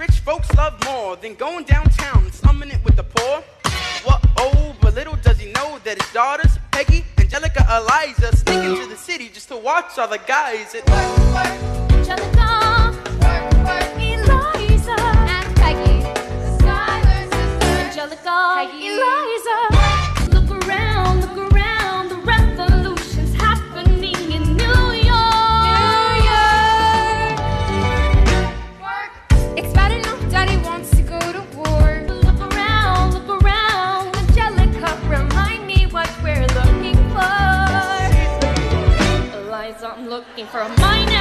rich folks love more than going downtown and slumming it with the poor. What oh, but little does he know that his daughters, Peggy, Angelica, Eliza, sneak into the city just to watch all the guys at Angelica, Eliza, and Peggy, the Skylar sisters. Angelica, Peggy, Eliza. Look around, the revolution's happening in New York. It's bad enough Daddy wants to go to war. Look around, Angelica, remind me what we're looking for. Eliza, I'm looking for a minor.